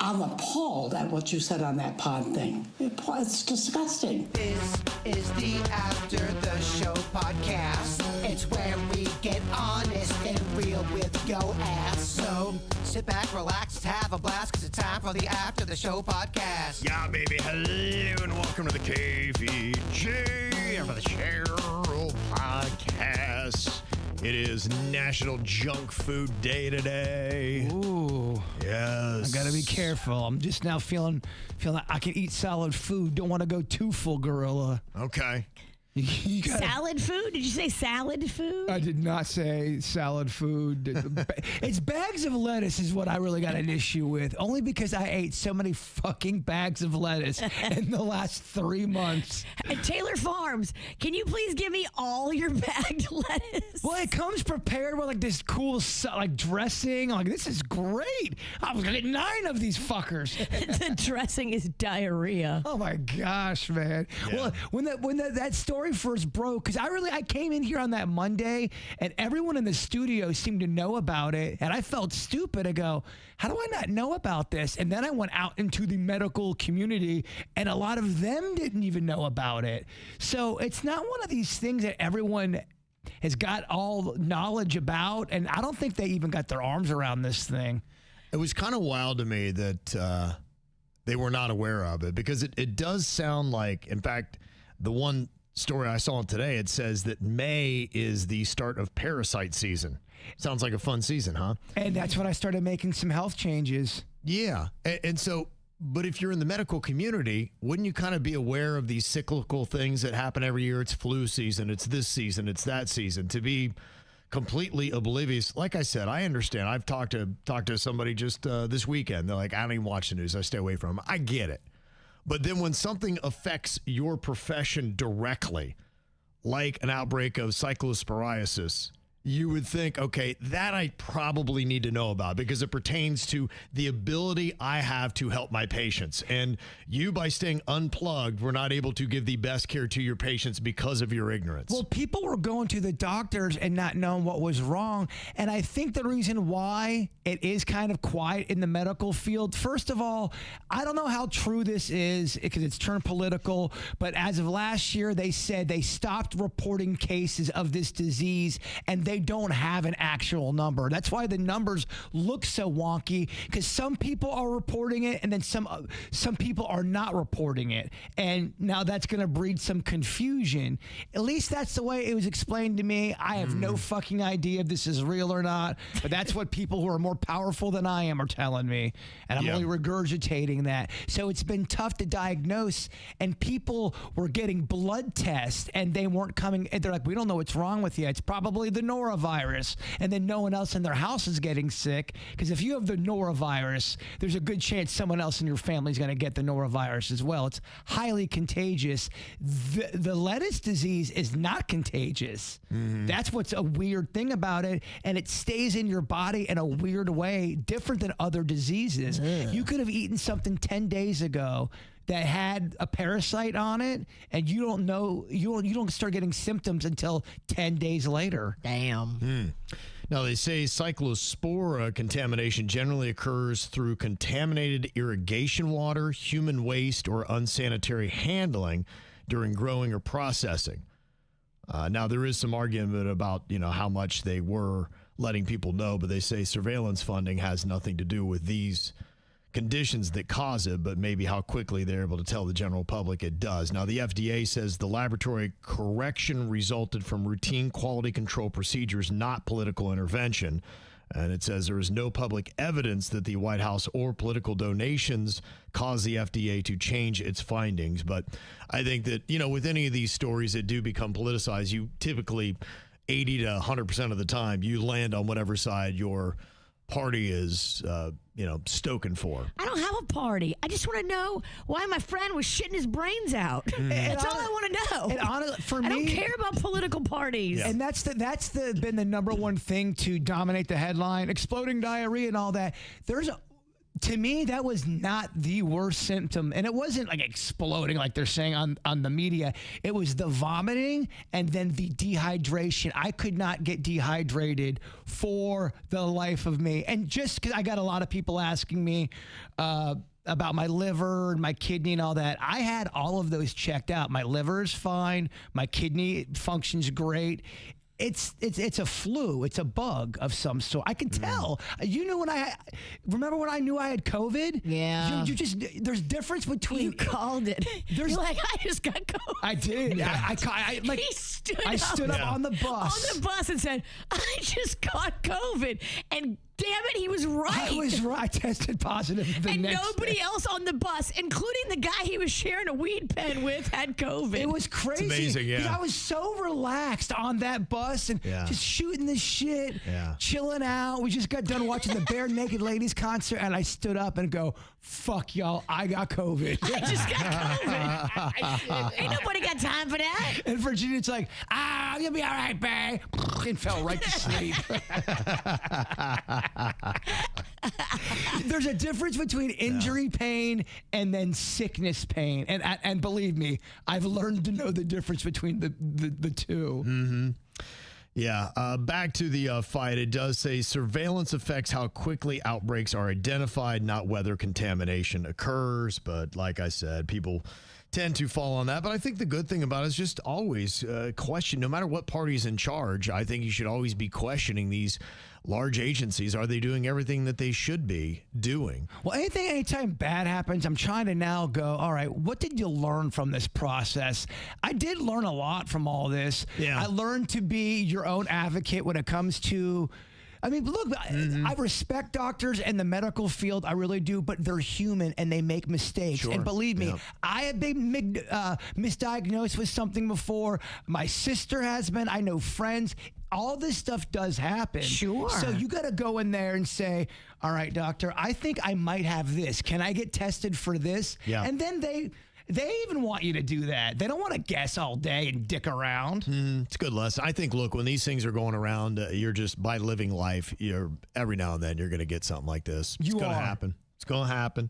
I'm appalled at what you said on that pod thing. It's disgusting. This is the After the Show podcast. It's where we get honest and real with yo ass. So sit back, relax, have a blast, because it's time for the After the Show podcast. Yeah, baby. Hello and welcome to the KVJ After the Show podcast. It is National Junk Food Day today. Ooh. Yes. I gotta be careful. I'm just now feeling like I can eat solid food. Don't want to go too full gorilla. Okay. Salad food? Did you say salad food? I did not say salad food. It's bags of lettuce is what I really got an issue with. Only because I ate so many fucking bags of lettuce in the last 3 months. At Taylor Farms, can you please give me all your bagged lettuce? Well, it comes prepared with like this cool like dressing. Like, this is great. I was gonna get 9 of these fuckers. The dressing is diarrhea. Oh my gosh, man. Yeah. Well, when that story first broke, because I came in here on that Monday and everyone in the studio seemed to know about it, and I felt stupid. I go, how do I not know about this? And then I went out into the medical community and a lot of them didn't even know about it. So it's not one of these things that everyone has got all knowledge about, and I don't think they even got their arms around this thing. It was kind of wild to me that they were not aware of it, because it does sound like, in fact, the one story I saw today, it says that May is the start of parasite season. Sounds like a fun season, huh? And that's when I started making some health changes. Yeah. And so, but if you're in the medical community, wouldn't you kind of be aware of these cyclical things that happen every year? It's flu season, it's this season, it's that season. To be completely oblivious, like I said, I understand. I've talked to somebody just this weekend. They're like, I don't even watch the news. I stay away from them. I get it. But then when something affects your profession directly, like an outbreak of cyclosporiasis, you would think, okay, that I probably need to know about, because it pertains to the ability I have to help my patients. And you, by staying unplugged, were not able to give the best care to your patients because of your ignorance. Well, people were going to the doctors and not knowing what was wrong. And I think the reason why it is kind of quiet in the medical field, first of all, I don't know how true this is because it's turned political, but as of last year, they said they stopped reporting cases of this disease, and they don't have an actual number. That's why the numbers look so wonky, because some people are reporting it and then some people are not reporting it. And now that's going to breed some confusion. At least that's the way it was explained to me. I have no fucking idea if this is real or not, but that's what people who are more powerful than I am are telling me. And I'm only regurgitating that. So it's been tough to diagnose, and people were getting blood tests and they weren't coming. And they're like, we don't know what's wrong with you. It's probably the norovirus. And then no one else in their house is getting sick, because if you have the norovirus, there's a good chance someone else in your family is going to get the norovirus as well. It's highly contagious. The lettuce disease is not contagious. That's what's a weird thing about it, and it stays in your body in a weird way, different than other diseases. You could have eaten something 10 days ago that had a parasite on it, and you don't know, you don't start getting symptoms until 10 days later. Damn. Now, they say cyclospora contamination generally occurs through contaminated irrigation water, human waste, or unsanitary handling during growing or processing. Now, there is some argument about, how much they were letting people know, but they say surveillance funding has nothing to do with these conditions that cause it, but maybe how quickly they're able to tell the general public it does. Now, the FDA says the laboratory correction resulted from routine quality control procedures, not political intervention. And it says there is no public evidence that the White House or political donations caused the FDA to change its findings. But I think that, with any of these stories that do become politicized, you typically 80 to 100% of the time, you land on whatever side your party is, stoking for. I don't have a party. I just want to know why my friend was shitting his brains out. That's all I want to know. And honestly, for me, I don't care about political parties. Yeah. And that's been the number one thing to dominate the headline, exploding diarrhea and all that. To me, that was not the worst symptom. And it wasn't like exploding like they're saying on the media. It was the vomiting and then the dehydration. I could not get dehydrated for the life of me. And just because I got a lot of people asking me about my liver and my kidney and all that, I had all of those checked out. My liver is fine. My kidney functions great. It's a flu. It's a bug of some sort. I can tell. You know remember when I knew I had COVID? Yeah. You just, there's difference between. You called it. You're like, I just got COVID. I did. I stood up on the bus. On the bus and said, I just got COVID. And damn it, he was right. I was right. I tested positive the next nobody day. else on the bus, including the guy he was sharing a weed pen with, had COVID. It was crazy. It's amazing, yeah. 'Cause I was so relaxed on that bus and just shooting the shit, chilling out. We just got done watching the Bare Naked Ladies concert, and I stood up and go, fuck y'all, I got COVID. I just got COVID. Ain't nobody got time for that. And Virginia, it's like, you'll be all right, babe. And fell right to sleep. There's a difference between injury pain and then sickness pain. And believe me, I've learned to know the difference between the two. Mm-hmm. Yeah. Back to the fight. It does say surveillance affects how quickly outbreaks are identified, not whether contamination occurs. But like I said, people tend to fall on that. But I think the good thing about it is just always question, no matter what party's in charge, I think you should always be questioning these large agencies. Are they doing everything that they should be doing? Well, anytime bad happens, I'm trying to now go, all right, what did you learn from this process? I did learn a lot from all this. Yeah. I learned to be your own advocate when it comes to, I mean, look, I respect doctors and the medical field. I really do, but they're human and they make mistakes. Sure. And believe me, I have been misdiagnosed with something before. My sister has been. I know friends. All this stuff does happen. Sure. So you got to go in there and say, all right, doctor, I think I might have this. Can I get tested for this? Yeah. And then they even want you to do that. They don't want to guess all day and dick around. It's a good lesson. I think, look, when these things are going around, you're just, by living life, every now and then you're going to get something like this. It's going to happen. It's going to happen.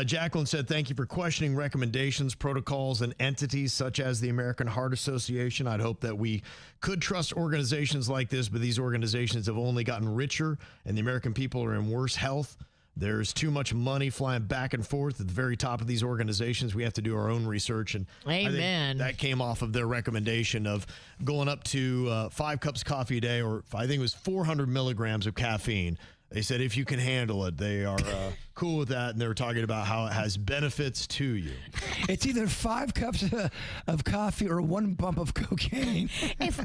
Jacqueline said, thank you for questioning recommendations, protocols, and entities such as the American Heart Association. I'd hope that we could trust organizations like this, but these organizations have only gotten richer, and the American people are in worse health. There's too much money flying back and forth at the very top of these organizations. We have to do our own research. And Amen. I think that came off of their recommendation of going up to 5 cups of coffee a day, or I think it was 400 milligrams of caffeine. They said if you can handle it, they are cool with that, and they were talking about how it has benefits to you. It's either 5 cups of coffee or 1 bump of cocaine. If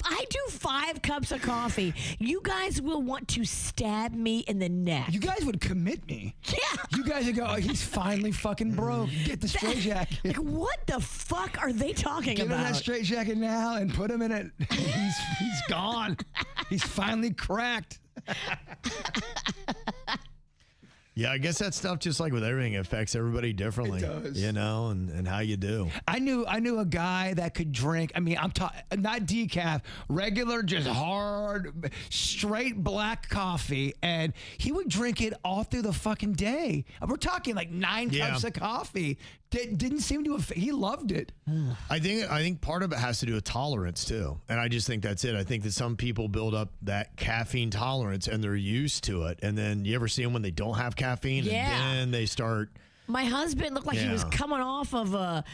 I do 5 cups of coffee, you guys will want to stab me in the neck. You guys would commit me. Yeah. You guys would go, oh, he's finally fucking broke. Get the straitjacket. Like, what the fuck are they talking Give him about? that straitjacket now and put him in it. He's gone. He's finally cracked. Yeah, I guess that stuff, just like with everything, it affects everybody differently. It does. You know, and how you do. I knew a guy that could drink. I mean, I'm talking not decaf, regular, just hard, straight black coffee, and he would drink it all through the fucking day. We're talking like 9 cups of coffee. Didn't seem to have. He loved it. I think part of it has to do with tolerance too, and I just think that's it. I think that some people build up that caffeine tolerance and they're used to it, and then you ever see them when they don't have caffeine, and then they start. My husband looked like he was coming off of a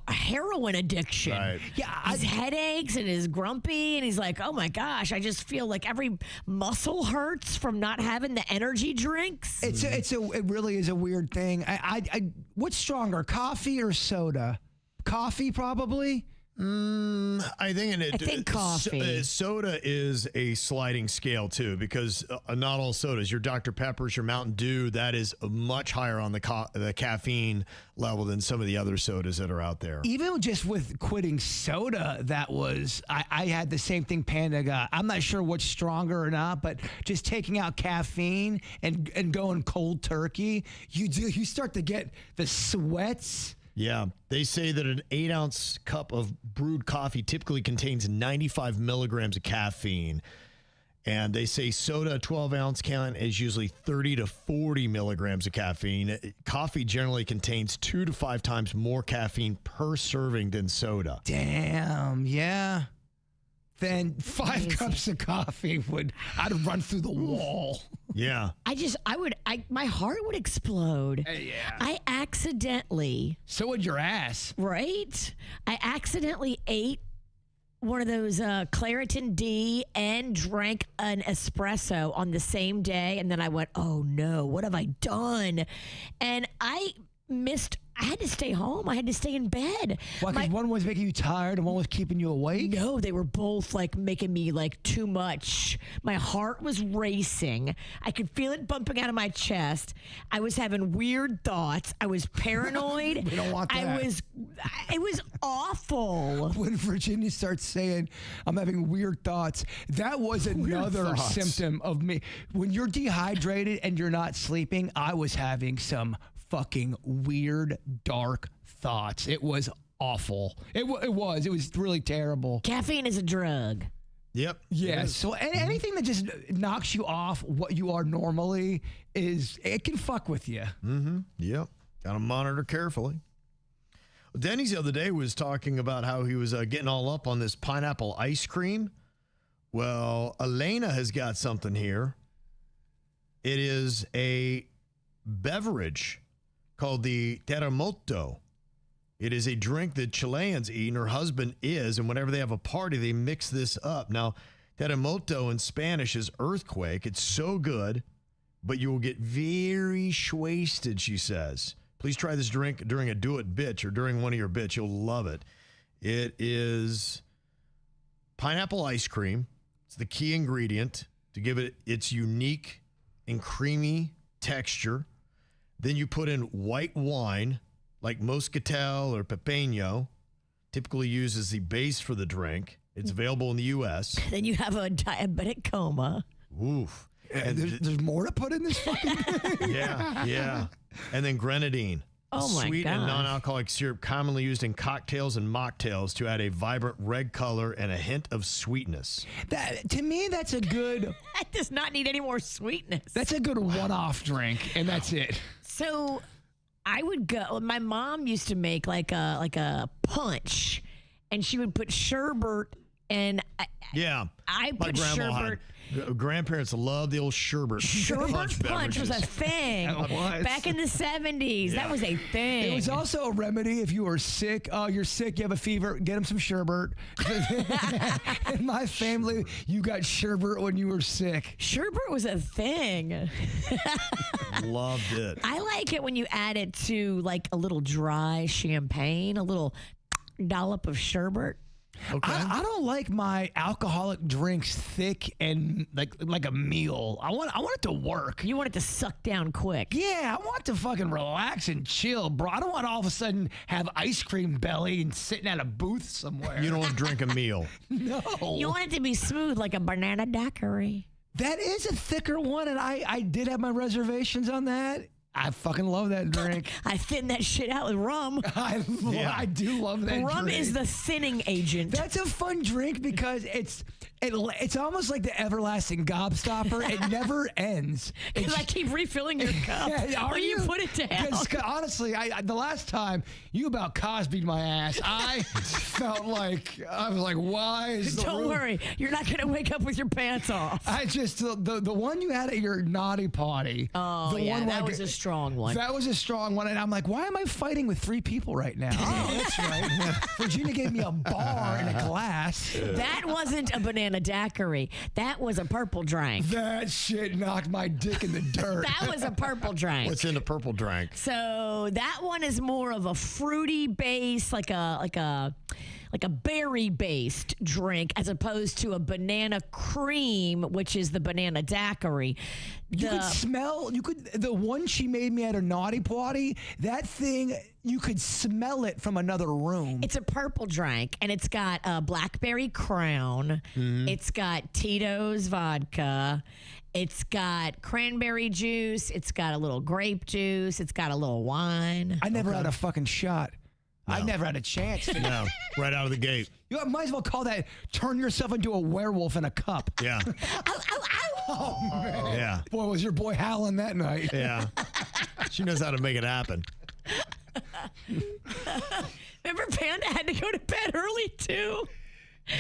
heroin addiction. Right. Yeah, his headaches and his grumpy, and he's like, "Oh my gosh, I just feel like every muscle hurts from not having the energy drinks." It really is a weird thing. What's stronger, coffee or soda? Coffee, probably. I think coffee. Soda is a sliding scale too, because not all sodas. Your Dr. Peppers, your Mountain Dew, that is much higher on the caffeine level than some of the other sodas that are out there. Even just with quitting soda, that was I had the same thing Panda got. I'm not sure what's stronger or not, but just taking out caffeine and going cold turkey, you start to get the sweats. Yeah, they say that an 8-ounce cup of brewed coffee typically contains 95 milligrams of caffeine. And they say soda, a 12-ounce can, is usually 30 to 40 milligrams of caffeine. Coffee generally contains 2 to 5 times more caffeine per serving than soda. Damn, yeah. Then 5 cups of coffee I'd run through the wall. Yeah. My heart would explode. Yeah. I accidentally. So would your ass. Right? I accidentally ate one of those Claritin D and drank an espresso on the same day. And then I went, oh no, what have I done? And I had to stay home. I had to stay in bed. Why? Because one was making you tired and one was keeping you awake? No, they were both like making me like too much. My heart was racing. I could feel it bumping out of my chest. I was having weird thoughts. I was paranoid. We don't want that. It was awful. When Virginia starts saying, I'm having weird thoughts, that was another symptom of me. When you're dehydrated and you're not sleeping, I was having some fucking weird, dark thoughts. It was awful. It was really terrible. Caffeine is a drug. Yep. Yeah. So anything that just knocks you off what you are normally it can fuck with you. Mm-hmm. Yep. Got to monitor carefully. Denny's the other day was talking about how he was getting all up on this pineapple ice cream. Well, Elena has got something here. It is a beverage called the terremoto. It is a drink that Chileans eat, and her husband is, and whenever they have a party, they mix this up. Now, terremoto in Spanish is earthquake. It's so good, but you will get very wasted, she says. Please try this drink during a do-it bitch or during one of your bits. You'll love it. It is pineapple ice cream. It's the key ingredient to give it its unique and creamy texture. Then you put in white wine, like Moscatel or Pepeño, typically used as the base for the drink. It's available in the U.S. Then you have a diabetic coma. Oof. And there's more to put in this fucking thing? Yeah. And then grenadine. Oh, my Sweet and gosh. non-alcoholic syrup commonly used in cocktails and mocktails to add a vibrant red color and a hint of sweetness. To me, that's a good... That does not need any more sweetness. That's a good one-off drink, and that's it. So I would go. My mom used to make like a punch, and she would put sherbet and I my put grandma sherbet. grandparents loved the old sherbet. Sherbet punch was a beverages. thing It was. back in the 70s. That was a thing. It was also a remedy if you were sick. Oh, you're sick, you have a fever, get them some sherbet. In my family, you got sherbet when you were sick. Sherbet was a thing. Loved it. I like it when you add it to like a little dry champagne, a little dollop of sherbet. Okay. I don't like my alcoholic drinks thick and like a meal. I want it to work. You want it to suck down quick. Yeah, I want to fucking relax and chill, bro. I don't want to all of a sudden have ice cream belly and sitting at a booth somewhere. You don't want to drink a meal. No. You want it to be smooth like a banana daiquiri. That is a thicker one, and I did have my reservations on that. I fucking love that drink. I thin that shit out with rum. I do love that Rum drink. is the thinning agent. That's a fun drink because it's almost like the everlasting gobstopper. It never ends. Because I keep refilling your cup Are when you put it down. 'Cause honestly, the last time you about Cosby'd my ass, I felt like I was like, why is the Don't room- worry, you're not going to wake up with your pants off. I just the one you had at your naughty party. Oh, the yeah, one that like- was a strong one. That was a strong one, and I'm like, why am I fighting with 3 people right now? Oh, that's right. Virginia gave me a bar and a glass. That wasn't a banana daiquiri. That was a purple drink. That shit knocked my dick in the dirt. That was a purple drink. What's in the purple drink? So that one is more of a fruity base, like a berry-based drink, as opposed to a banana cream, which is the banana daiquiri. You could smell. The one she made me at her naughty party. That thing, you could smell it from another room. It's a purple drink, and it's got a blackberry crown. It's got Tito's vodka. It's got cranberry juice. It's got a little grape juice. It's got a little wine. I never had a fucking shot. I never had a chance. No, right out of the gate. You might as well call that turn yourself into a werewolf in a cup. Yeah. I Oh, man. Yeah. Boy, was your boy howling that night. Yeah. She knows how to make it happen. Remember Panda had to go to bed early, too?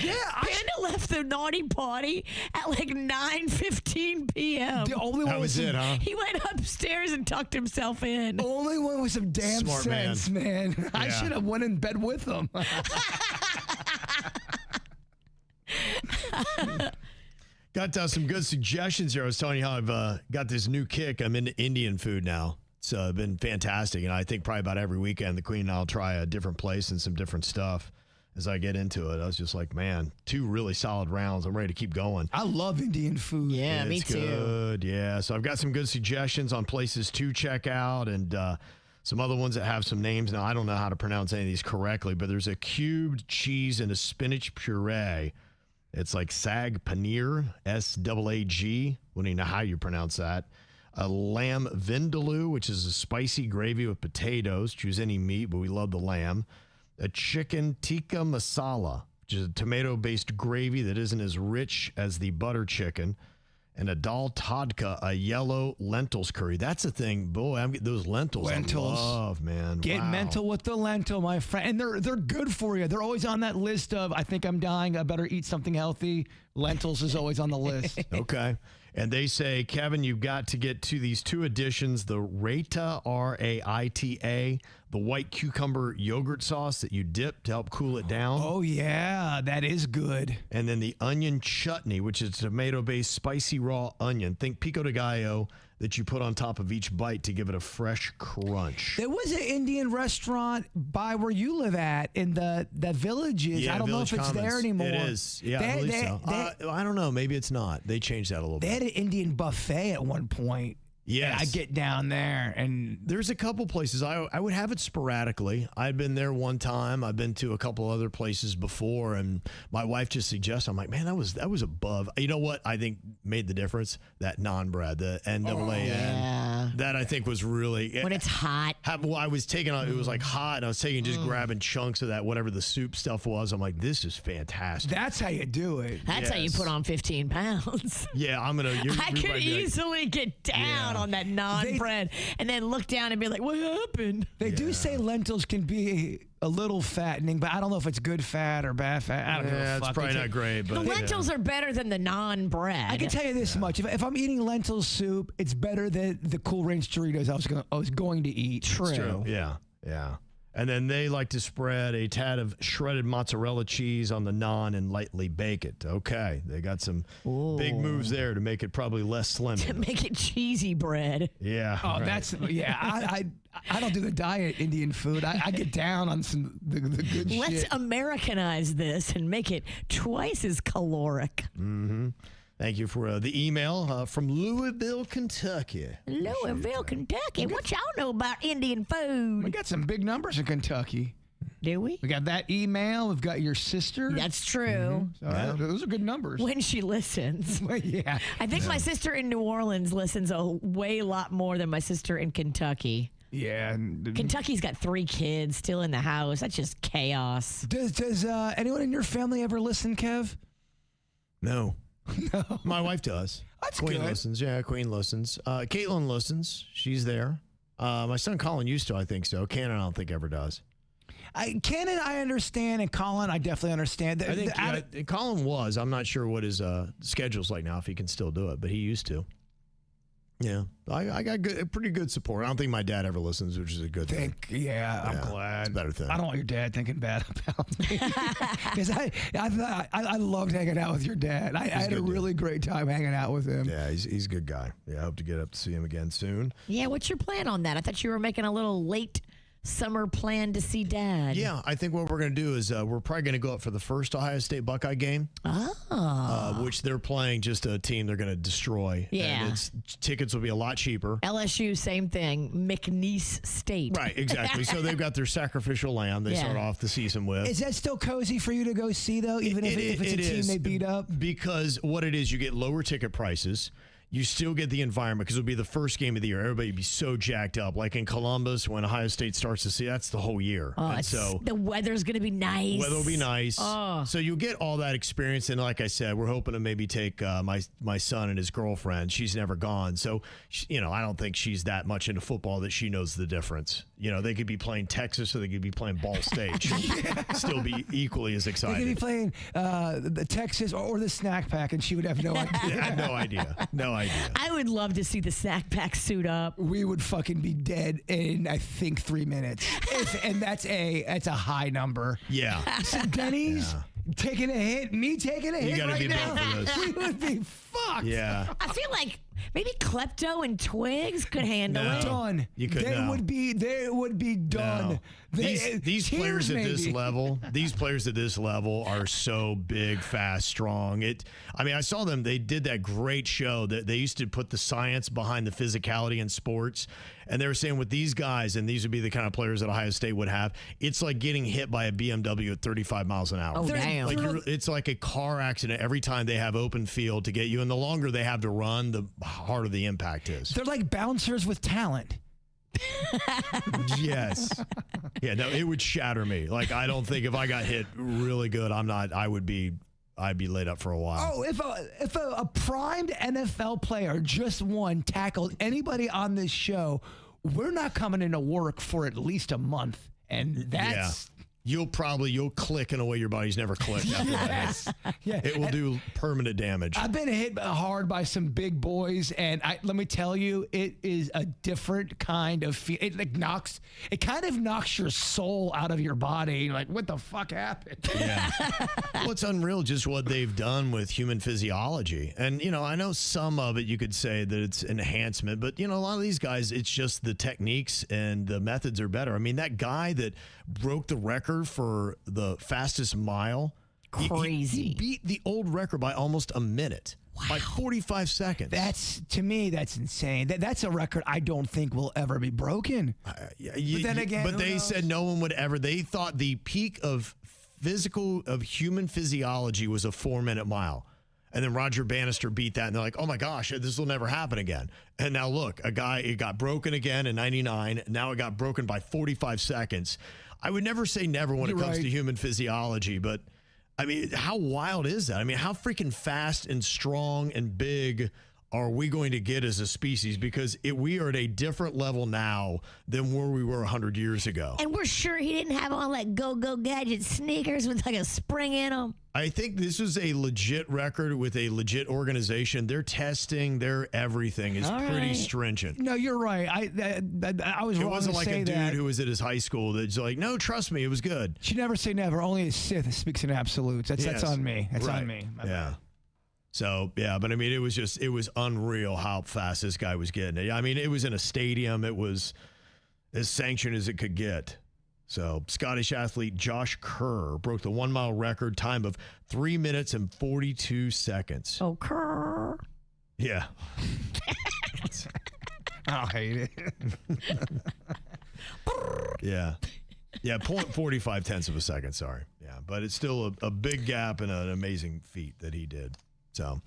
Yeah. Panda left the naughty potty at like 9:15 p.m. The only That one was it, huh? He went upstairs and tucked himself in. Only one with some damn Smart man. sense, man. I Yeah. should have went in bed with him. Got some good suggestions here. I was telling you how I've got this new kick. I'm into Indian food now. It's been fantastic. And I think probably about every weekend, the Queen and I'll try a different place and some different stuff. As I get into it, I was just like, man, 2 really solid rounds. I'm ready to keep going. I love Indian food. Yeah, me It's too. good. Yeah. So I've got some good suggestions on places to check out and some other ones that have some names. Now, I don't know how to pronounce any of these correctly, but there's a cubed cheese and a spinach puree. It's like sag paneer, SAAG. Wouldn't even know how you pronounce that. A lamb vindaloo, which is a spicy gravy with potatoes. Choose any meat, but we love the lamb. A chicken tikka masala, which is a tomato-based gravy that isn't as rich as the butter chicken. And a dal tadka, a yellow lentils curry. That's the thing. Boy, I'm getting those lentils. Lentils. I love, man. Get Wow. mental with the lentil, my friend. And they're good for you. They're always on that list of, I think I'm dying, I better eat something healthy. Lentils is always on the list. Okay. And they say, Kevin, you've got to get to these 2 additions, the Raita, R-A-I-T-A, the white cucumber yogurt sauce that you dip to help cool it down. Oh, yeah, that is good. And then the onion chutney, which is tomato-based spicy raw onion. Think pico de gallo that you put on top of each bite to give it a fresh crunch. There was an Indian restaurant by where you live at in the villages. I don't know if it's Village there Commons. anymore. It is. Yeah, I They- believe they- so. they- I don't know. Maybe it's not. They changed that a little They bit. had an Indian buffet at one point. Yes. And I get down there and There's a couple places. I would have it sporadically. I'd been there one time. I've been to a couple other places before, and my wife just suggests. I'm like, man, that was above. You know what? I think made the difference. That naan bread, the NAAN. Yeah. That I think was really When it's hot. Well, I was taking it was like hot, and I was taking just grabbing chunks of that whatever the soup stuff was. I'm like, this is fantastic. that's how you do it. That's how you Yes. put on 15 pounds. Yeah, I'm gonna. I could easily get down on that naan bread and then look down and be like, what happened? They do say lentils can be a little fattening, but I don't know if it's good fat or bad fat. I don't know. Yeah, it's probably not great, but The lentils are better than the naan bread. I can tell you this much: if I'm eating lentil soup, it's better than the Cool Ranch Doritos I was going to eat. True. Yeah, yeah. And then they like to spread a tad of shredded mozzarella cheese on the naan and lightly bake it. Okay, they got some big moves there to make it probably less slim. to make it cheesy bread. Yeah. Oh, right. that's I don't do the diet Indian food. I get down on some the good Let's shit. Americanize this and make it twice as caloric. Thank you for the email from Louisville, Kentucky. Louisville, Kentucky. What y'all know about Indian We food? got some big numbers in Kentucky. Do we? We got that email. We've got your sister. That's true. Those are good numbers. When she listens. Yeah. I think my sister in New Orleans listens a way lot more than my sister in Kentucky. Yeah. Kentucky's got 3 kids still in the house. That's just chaos. Does anyone in your family ever listen, Kev? No. My wife does. That's Queen good. listens. Yeah, Queen listens. Caitlin listens. She's there. My son Colin used to, I think so. Cannon, I don't think ever does. Cannon, I understand, and Colin, I definitely understand. I think Colin was. I'm not sure what his schedule's like now, if he can still do it, but he used to. Yeah, I got pretty good support. I don't think my dad ever listens, which is a good thing. I'm Yeah, glad. it's a better thing. I don't want your dad thinking bad about me. Because I loved hanging out with your dad. I had a good dude. really great time hanging out with him. Yeah, he's a good guy. Yeah, I hope to get up to see him again soon. Yeah, what's your plan on that? I thought you were making a little late summer plan to see Dad. Yeah, I think what we're going to do is we're probably going to go up for the first Ohio State Buckeye game, which they're playing just a team they're going to destroy. Yeah. And tickets will be a lot cheaper. LSU, same thing. McNeese State. Right, exactly. So they've got their sacrificial lamb they Yeah. start off the season with. Is that still cozy for you to go see, though, even if it's a team is, they beat up? Because what it is, you get lower ticket prices. you still get the environment because it'll be the first game of the year. Everybody will be so jacked up. Like in Columbus, when Ohio State starts to see, that's the whole year. And so the weather's going to be nice. weather will be nice. So you'll get all that experience. And like I said, we're hoping to maybe take my son and his girlfriend. She's never gone. So, I don't think she's that much into football that she knows the difference. They could be playing Texas or they could be playing Ball State. She'll still be equally as They excited. could be playing the Texas or the Snack Pack, and she would have no idea. I have no idea. No idea. I would love to see the snack pack suit up. We would fucking be dead in, I think, 3 minutes. And that's a high number. Yeah. So Denny's taking a hit, me taking a hit gotta right be now. built for this. We would be fucked. Yeah. I feel like maybe Klepto and Twigs could handle No. it. Done. You could They no. would be done. No. These players at this maybe. level, are so big, fast, strong. I saw them. They did that great show that they used to put the science behind the physicality in sports. And they were saying with these guys, and these would be the kind of players that Ohio State would have, it's like getting hit by a BMW at 35 miles an hour. Oh, damn. It's like a car accident every time they have open field to get you. And the longer they have to run, the harder the impact is. They're like bouncers with talent. Yes. Yeah, no, it would shatter me. Like, I don't think if I got hit really good, I'd be laid up for a while. Oh, if a primed NFL player just tackled anybody on this show, we're not coming into work for at least a month. And that's... You'll click in a way your body's never clicked after that. Yeah. It will do permanent damage. I've been hit hard by some big boys, and let me tell you, it is a different kind of feel. It kind of knocks your soul out of your body. You're like, what the fuck happened? Yeah. Well, it's unreal just what they've done with human physiology. And, I know some of it you could say that it's enhancement, but, a lot of these guys, it's just the techniques and the methods are better. I mean, that guy that broke the record for the fastest mile. Crazy. He beat the old record by almost a minute. Wow. By 45 seconds. To me, that's insane. That's a record I don't think will ever be broken. But then again, who they knows? said no one would ever. They thought the peak of human physiology was a 4-minute mile. And then Roger Bannister beat that, and they're like, oh my gosh, this will never happen again. And now look, it got broken again in 99. Now it got broken by 45 seconds. I would never say never when it comes to human physiology, but I mean, how wild is that? I mean, how freaking fast and strong and big are we going to get as a species? Because we are at a different level now than where we were 100 years ago. And we're sure he didn't have on like go-go gadget sneakers with like a spring in them. I think this is a legit record with a legit organization. Their testing, their everything is pretty stringent. No, you're right. I was It wrong wasn't to like say a dude that. who was at his high school that's like, no, trust me, it was good. You never say never. Only a Sith speaks in absolutes. That's Yes. on me. That's Right. on me. My Yeah. bad. So, yeah, but I mean, it was unreal how fast this guy was getting it. I mean, it was in a stadium. It was as sanctioned as it could get. So, Scottish athlete Josh Kerr broke the 1-mile record time of 3 minutes and 42 seconds. Oh, Kerr. Yeah. I hate it. Yeah. Yeah, 0.45 of a second, sorry. Yeah, but it's still a big gap and an amazing feat that he did. So,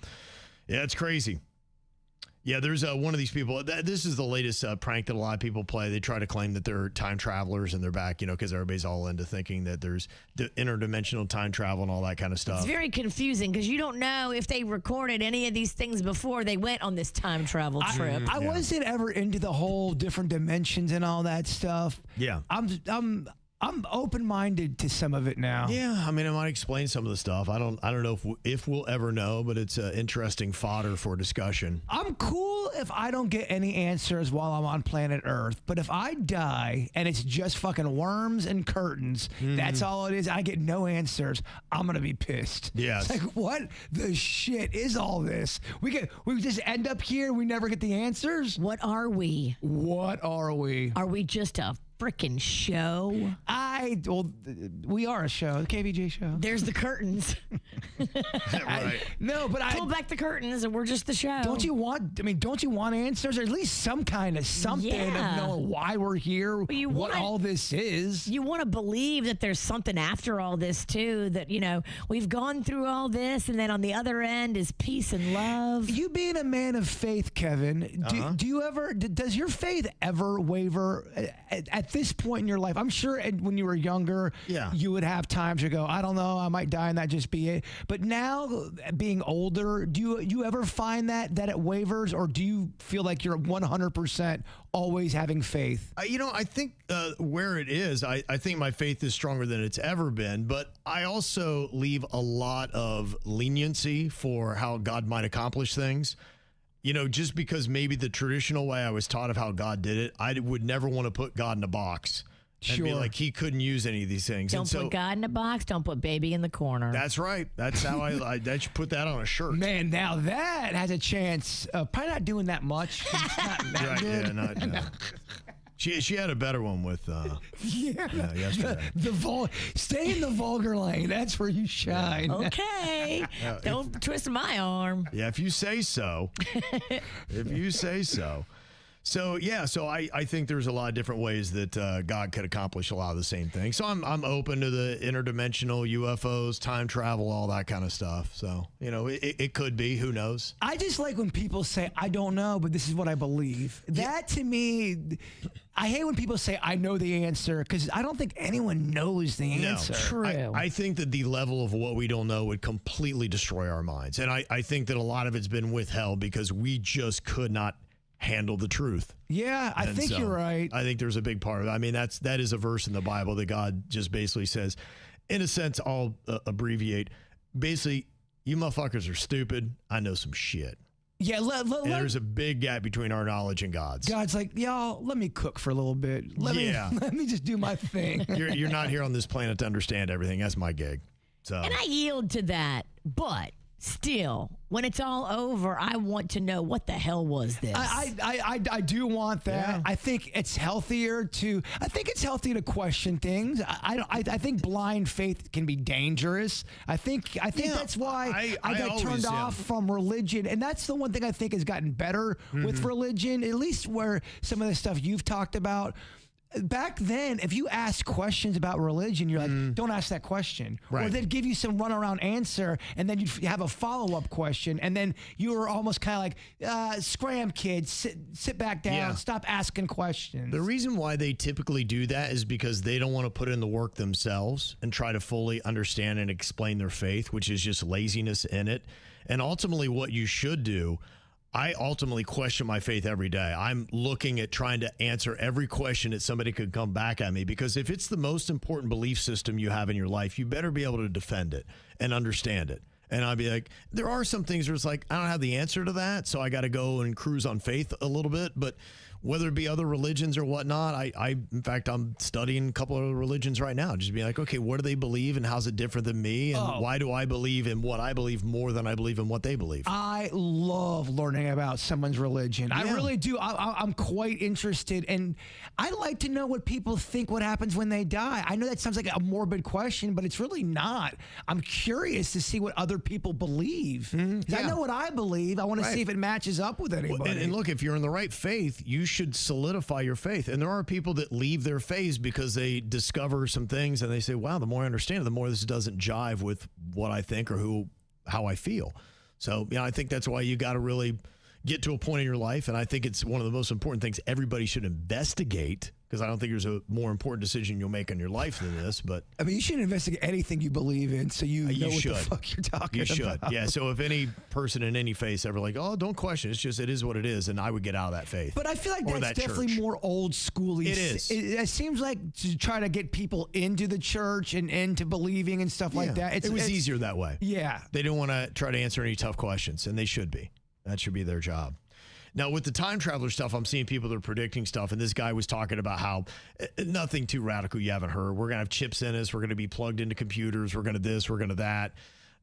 yeah, it's crazy. Yeah, there's one of these people. This is the latest prank that a lot of people play. They try to claim that they're time travelers and they're back, because everybody's all into thinking that there's interdimensional time travel and all that kind of stuff. It's very confusing because you don't know if they recorded any of these things before they went on this time travel trip. I wasn't ever into the whole different dimensions and all that stuff. Yeah. I'm open-minded to some of it now. Yeah, I mean, it might explain some of the stuff. I don't know if we'll ever know, but it's interesting fodder for discussion. I'm cool if I don't get any answers while I'm on planet Earth, but if I die and it's just fucking worms and curtains, that's all it is. I get no answers. I'm gonna be pissed. Yes. It's like, what the shit is all this? We just end up here. We never get the answers. What are we? What are we? Are we just a freaking show? I Well, we are a show, the KVJ Show. There's the curtains. Right. No, but Pull back the curtains and we're just the show. Don't you want answers, or at least some kind of something Yeah. of knowing why we're here, you what want- all this is? You want to believe that there's something after all this too, that, we've gone through all this and then on the other end is peace and love. You being a man of faith, Kevin, do you ever, does your faith ever waver at this point in your life? I'm sure when you were younger, you would have times you go, I don't know, I might die and that just be it. But now, being older, do you ever find that it wavers, or do you feel like you're 100% always having faith? I think where it is, I think my faith is stronger than it's ever been, but I also leave a lot of leniency for how God might accomplish things. Just because maybe the traditional way I was taught of how God did it, I would never want to put God in a box and be like, he couldn't use any of these things. Don't put God in a box. Don't put baby in the corner. That's right. That's how I should put that on a shirt. Man, now that has a chance of probably not doing that much. It's not that Right, good. yeah, no. She had a better one with yesterday. Stay in the vulgar lane. That's where you shine. Okay. Don't twist my arm. Yeah, if you say so. If you say so. So I think there's a lot of different ways that God could accomplish a lot of the same things. So I'm open to the interdimensional UFOs, time travel, all that kind of stuff. So, it could be, who knows? I just like when people say, I don't know, but this is what I believe. That to me, I hate when people say, I know the answer, because I don't think anyone knows the answer. True. I think that the level of what we don't know would completely destroy our minds. And I think that a lot of it's been withheld because we just could not handle the truth. Yeah, I think you're right. I think there's a big part of it. I mean, that is a verse in the Bible that God just basically says, in a sense, I'll abbreviate. Basically, you motherfuckers are stupid. I know some shit. Yeah, and there's a big gap between our knowledge and God's. God's like, y'all, let me cook for a little bit. Let me just do my thing. You're not here on this planet to understand everything. That's my gig. So, and I yield to that, but still, when it's all over, I want to know what the hell was this. I do want that. Yeah. I think it's healthier to question things. I think blind faith can be dangerous. I think that's why I got turned off from religion, and that's the one thing I think has gotten better with religion. At least where some of the stuff you've talked about. Back then, if you asked questions about religion, you're like, don't ask that question. Right. Or they'd give you some runaround answer, and then you'd have a follow-up question, and then you were almost kind of like, scram, kids, sit back down, stop asking questions. The reason why they typically do that is because they don't want to put in the work themselves and try to fully understand and explain their faith, which is just laziness in it. And ultimately, what you should do, I ultimately question my faith every day. I'm looking at trying to answer every question that somebody could come back at me, because if it's the most important belief system you have in your life, you better be able to defend it and understand it. And I'll be like, there are some things where it's like, I don't have the answer to that, so I got to go and cruise on faith a little bit. But whether it be other religions or whatnot, in fact, I'm studying a couple of religions right now. Just be like, okay, what do they believe and how's it different than me? And why do I believe in what I believe more than I believe in what they believe? I love learning about someone's religion. I really do. I'm quite interested, and I like to know what people think what happens when they die. I know that sounds like a morbid question, but it's really not. I'm curious to see what other people believe. I know what I believe. I want to see if it matches up with anybody. And look, if you're in the right faith, you should solidify your faith. And there are people that leave their faith because they discover some things and they say, wow, the more I understand it, the more this doesn't jive with what I think or how I feel. So, I think that's why you got to really get to a point in your life. And I think it's one of the most important things everybody should investigate, because I don't think there's a more important decision you'll make in your life than this. But I mean, you should investigate anything you believe in, so you know what the fuck you're talking about. You should. Yeah. So if any person in any faith ever like, oh, don't question, it's just, it is what it is, and I would get out of that faith. But I feel like that's definitely more old schooly. It is. It seems like to try to get people into the church and into believing and stuff like that. It was easier that way. Yeah. They don't want to try to answer any tough questions, and they should be. That should be their job. Now, with the time traveler stuff, I'm seeing people that are predicting stuff, and this guy was talking about how nothing too radical you haven't heard. We're going to have chips in us. We're going to be plugged into computers. We're going to this. We're going to that.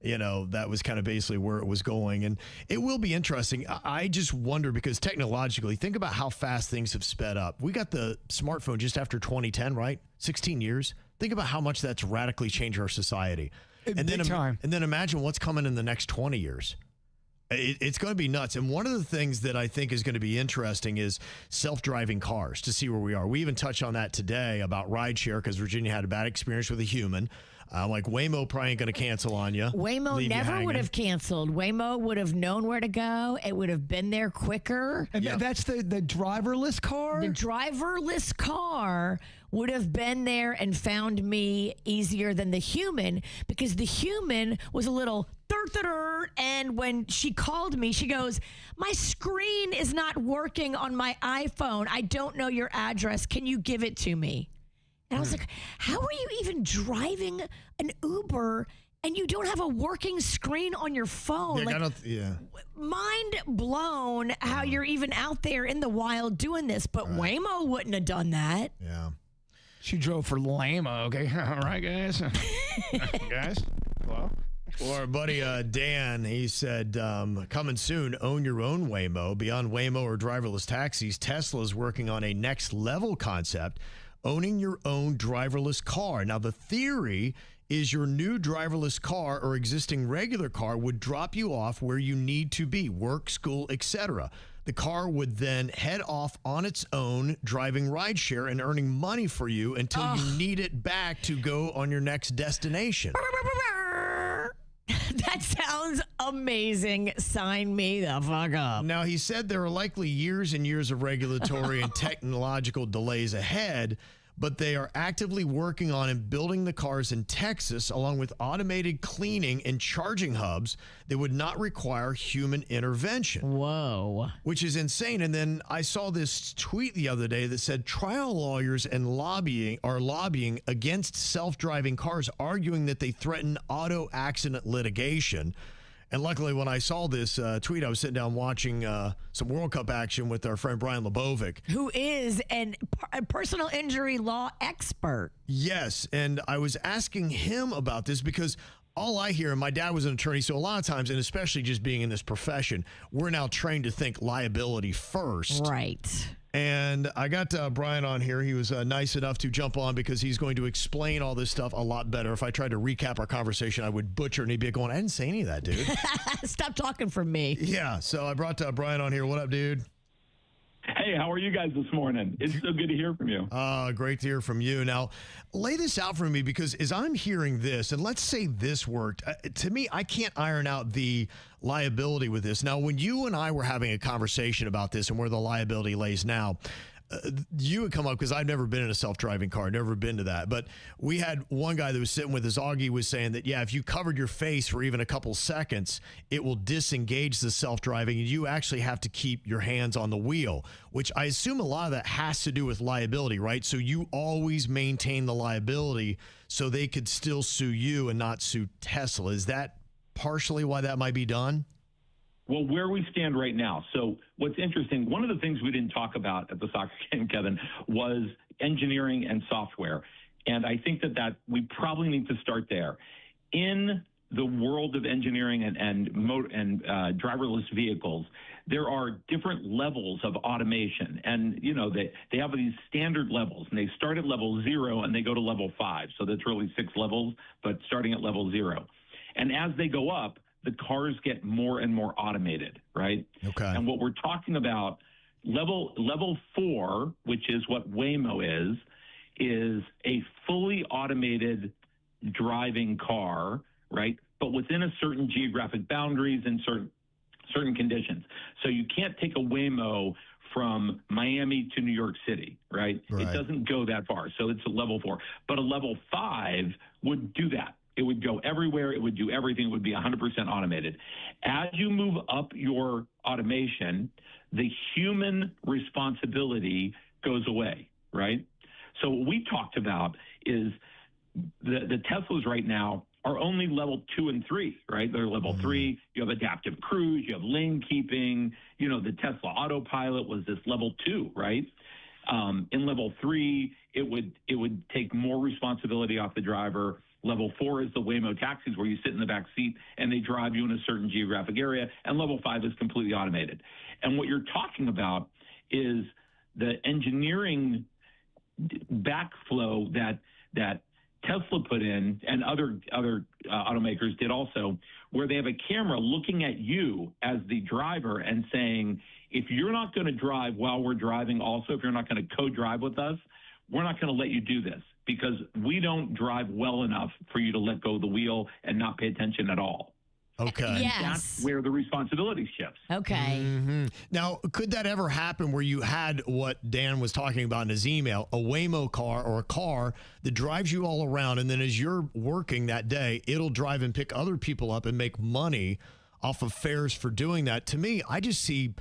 That was kind of basically where it was going. And it will be interesting. I just wonder, because technologically, think about how fast things have sped up. We got the smartphone just after 2010, right? 16 years. Think about how much that's radically changed our society. Big time. And then imagine what's coming in the next 20 years. It's going to be nuts. And one of the things that I think is going to be interesting is self-driving cars, to see where we are. We even touched on that today about rideshare because Virginia had a bad experience with a human. Like Waymo probably ain't going to cancel on you. Waymo never would have canceled. Waymo would have known where to go. It would have been there quicker. And that's the driverless car? The driverless car would have been there and found me easier than the human, because the human was a little and when she called me, she goes, "My screen is not working on my iPhone. I don't know your address. Can you give it to me?" And I was like, how are you even driving an Uber and you don't have a working screen on your phone? Mind blown how you're even out there in the wild doing this. But Waymo wouldn't have done that. Yeah. She drove for Lamo. Okay. All right, guys. Guys. Hello. Well, our buddy Dan, he said, coming soon, own your own Waymo. Beyond Waymo or driverless taxis, Tesla is working on a next level concept, owning your own driverless car. Now, the theory is your new driverless car or existing regular car would drop you off where you need to be, work, school, etc. The car would then head off on its own, driving rideshare and earning money for you until you need it back to go on your next destination. That sounds amazing. Sign me the fuck up. Now, he said there are likely years and years of regulatory and technological delays ahead, but they are actively working on and building the cars in Texas, along with automated cleaning and charging hubs that would not require human intervention. Whoa. Which is insane. And then I saw this tweet the other day that said trial lawyers and are lobbying against self-driving cars, arguing that they threaten auto accident litigation. And luckily, when I saw this tweet, I was sitting down watching some World Cup action with our friend Brian Lebovic, who is a personal injury law expert. Yes, and I was asking him about this because all I hear, and my dad was an attorney, so a lot of times, and especially just being in this profession, we're now trained to think liability first. Right. And I got Brian on here. He was nice enough to jump on because he's going to explain all this stuff a lot better. If I tried to recap our conversation, I would butcher, and he'd be going, "I didn't say any of that, dude." Stop talking for me. Yeah, so I brought Brian on here. What up, dude? Hey, how are you guys this morning? It's so good to hear from you. Great to hear from you. Now, lay this out for me, because as I'm hearing this, and let's say this worked, to me, I can't iron out the liability with this. Now, when you and I were having a conversation about this and where the liability lays now, you would come up, because I've never been in a self-driving car, never been to that. But we had one guy that was sitting with us, Augie, was saying that, yeah, if you covered your face for even a couple seconds, it will disengage the self-driving, and you actually have to keep your hands on the wheel, which I assume a lot of that has to do with liability, right? So you always maintain the liability so they could still sue you and not sue Tesla. Is that partially why that might be done? Well, where we stand right now. So what's interesting, one of the things we didn't talk about at the soccer game, Kevin, was engineering and software. And I think that we probably need to start there. In the world of engineering and driverless vehicles, there are different levels of automation. And, you know, they have these standard levels, and they start at level 0 and they go to level 5. So that's really 6 levels, but starting at level 0. And as they go up, the cars get more and more automated, right? Okay. And what we're talking about, level 4, which is what Waymo is a fully automated driving car, right? But within a certain geographic boundaries and certain conditions. So you can't take a Waymo from Miami to New York City, right? It doesn't go that far. So it's a level 4. But a level 5 would do that. It would go everywhere. It would do everything. It would be 100% automated. As you move up your automation, the human responsibility goes away, right? So what we talked about is the Teslas right now are only level 2 and 3, right? They're level 3. You have adaptive cruise. You have lane keeping. You know, the Tesla autopilot was this level 2, right? In level 3, it would take more responsibility off the driver. Level 4 is the Waymo taxis, where you sit in the back seat and they drive you in a certain geographic area. And level 5 is completely automated. And what you're talking about is the engineering backflow that Tesla put in, and other automakers did also, where they have a camera looking at you as the driver and saying, if you're not going to drive while we're driving, also, if you're not going to co-drive with us, we're not going to let you do this because we don't drive well enough for you to let go of the wheel and not pay attention at all. Okay. Yes. That's where the responsibility shifts. Okay. Mm-hmm. Now, could that ever happen where you had what Dan was talking about in his email, a Waymo car or a car that drives you all around, and then as you're working that day, it'll drive and pick other people up and make money off of fares for doing that? To me, I just see,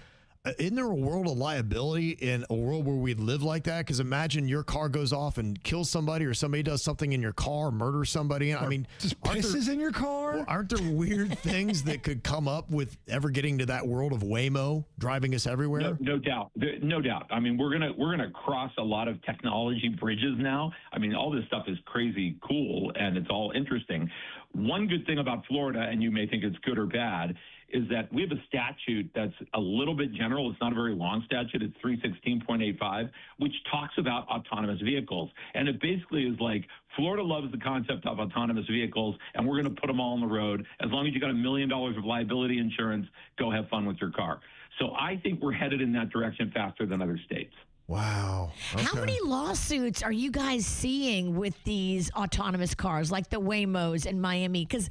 isn't there a world of liability in a world where we live like that? Because imagine your car goes off and kills somebody, or somebody does something in your car, murders somebody. I mean, Just pisses in your car? aren't there weird things that could come up with ever getting to that world of Waymo driving us everywhere? No doubt. No doubt. I mean, we're gonna cross a lot of technology bridges now. I mean, all this stuff is crazy cool and it's all interesting. One good thing about Florida, and you may think it's good or bad, is that we have a statute that's a little bit general. It's not a very long statute. It's 316.85, which talks about autonomous vehicles. And it basically is like, Florida loves the concept of autonomous vehicles, and we're going to put them all on the road. As long as you got $1 million of liability insurance, go have fun with your car. So I think we're headed in that direction faster than other states. Wow. How many lawsuits are you guys seeing with these autonomous cars, like the Waymos in Miami? Because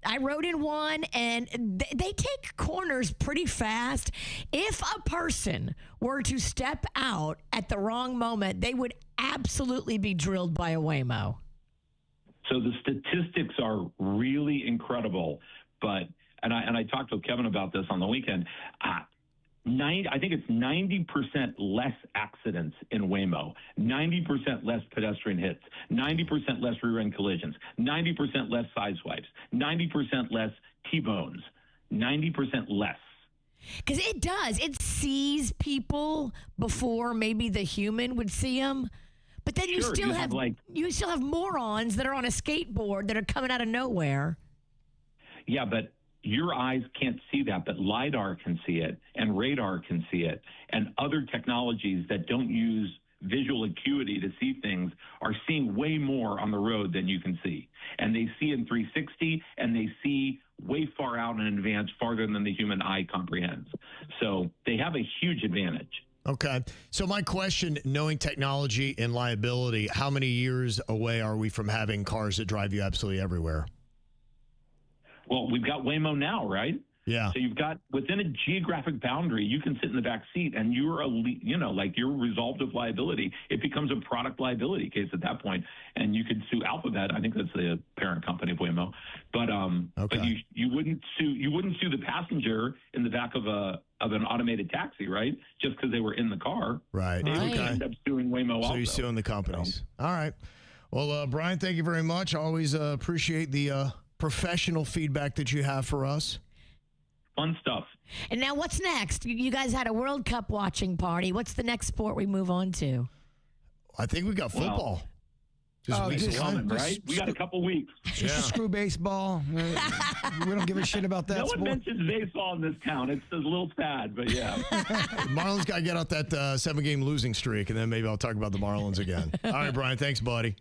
I rode in one, and they take corners pretty fast. If a person were to step out at the wrong moment, they would absolutely be drilled by a Waymo. So the statistics are really incredible, but and I talked with Kevin about this on the weekend. I think it's 90% less accidents in Waymo, 90% less pedestrian hits, 90% less rear-end collisions, 90% less sideswipes, 90% less T-bones, 90% less. Because it does. It sees people before maybe the human would see them. But then you Sure, still you have have morons that are on a skateboard that are coming out of nowhere. Yeah, but your eyes can't see that, but LiDAR can see it, and radar can see it, and other technologies that don't use visual acuity to see things are seeing way more on the road than you can see. And they see in 360, and they see way far out in advance, farther than the human eye comprehends. So they have a huge advantage. Okay. So my question, knowing technology and liability, how many years away are we from having cars that drive you absolutely everywhere? Well, we've got Waymo now, right? Yeah. So you've got, within a geographic boundary, you can sit in the back seat and you're you're resolved of liability. It becomes a product liability case at that point, and you could sue Alphabet. I think that's the parent company of Waymo. But Okay. but you wouldn't sue the passenger in the back of an automated taxi, right? Just because they were in the car. Right. They would Okay. end up suing Waymo also. So you're suing the companies. All right. Well, Brian, thank you very much. Always appreciate the professional feedback that you have for us. Fun stuff. And now what's next? You guys had a World Cup watching party. What's the next sport we move on to? I think we got football. It's coming, right? We got a couple weeks. Just screw baseball. We don't give a shit about that No sport. one mentions baseball in this town. It's a little sad, but yeah. Marlins got to get out that 7-game losing streak, and then maybe I'll talk about the Marlins again. All right, Brian. Thanks, buddy.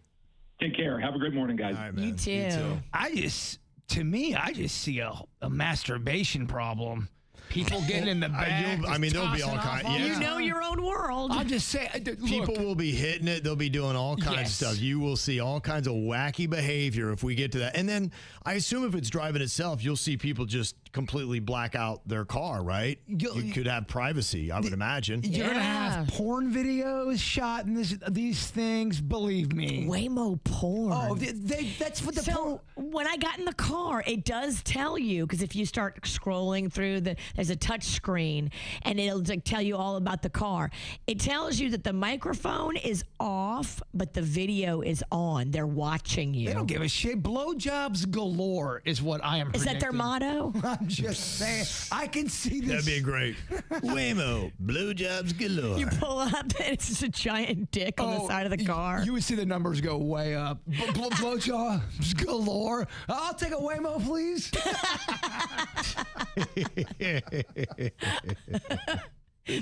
Take care. Have a great morning, guys. All right, man. You too. I just see a masturbation problem. People getting in the back. there'll be all kinds. Yeah. You know your own world. I'm just saying. People will be hitting it. They'll be doing all kinds Yes. of stuff. You will see all kinds of wacky behavior if we get to that. And then I assume if it's driving itself, you'll see people just completely black out their car, right? You could have privacy, I would imagine. You're gonna have porn videos shot in these things. Believe me. Waymo porn. Oh, that's what the So when I got in the car, it does tell you, because if you start scrolling through there's a touch screen and it'll tell you all about the car. It tells you that the microphone is off, but the video is on. They're watching you. They don't give a shit. Blowjobs galore is what I am. Is that their motto? I'm just saying. I can see this. That'd be great. Waymo, blowjobs galore. You pull up and it's just a giant dick on the side of the car. You would see the numbers go way up. Blowjobs galore. I'll take a Waymo, please.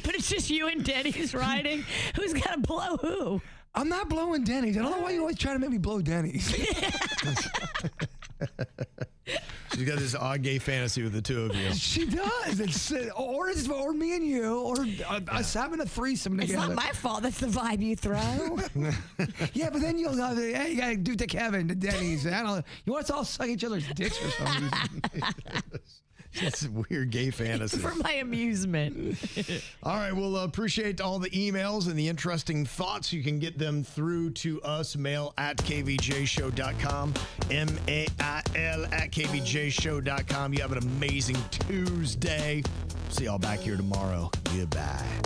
But it's just you and Denny's riding. Who's got to blow who? I'm not blowing Denny's. I don't know why you always try to make me blow Denny's. She's got this odd gay fantasy with the two of you. She does. Or me and you, or us having a threesome It's together. not my fault. That's the vibe you throw. Yeah, but then you'll go, hey, you gotta do to Kevin, to Denny's. I don't. You want us to all suck each other's dicks for some reason. That's a weird gay fantasy. For my amusement. All right, well, appreciate all the emails and the interesting thoughts. You can get them through to us, mail at kvjshow.com, mail at kvjshow.com. You have an amazing Tuesday. See y'all back here tomorrow. Goodbye.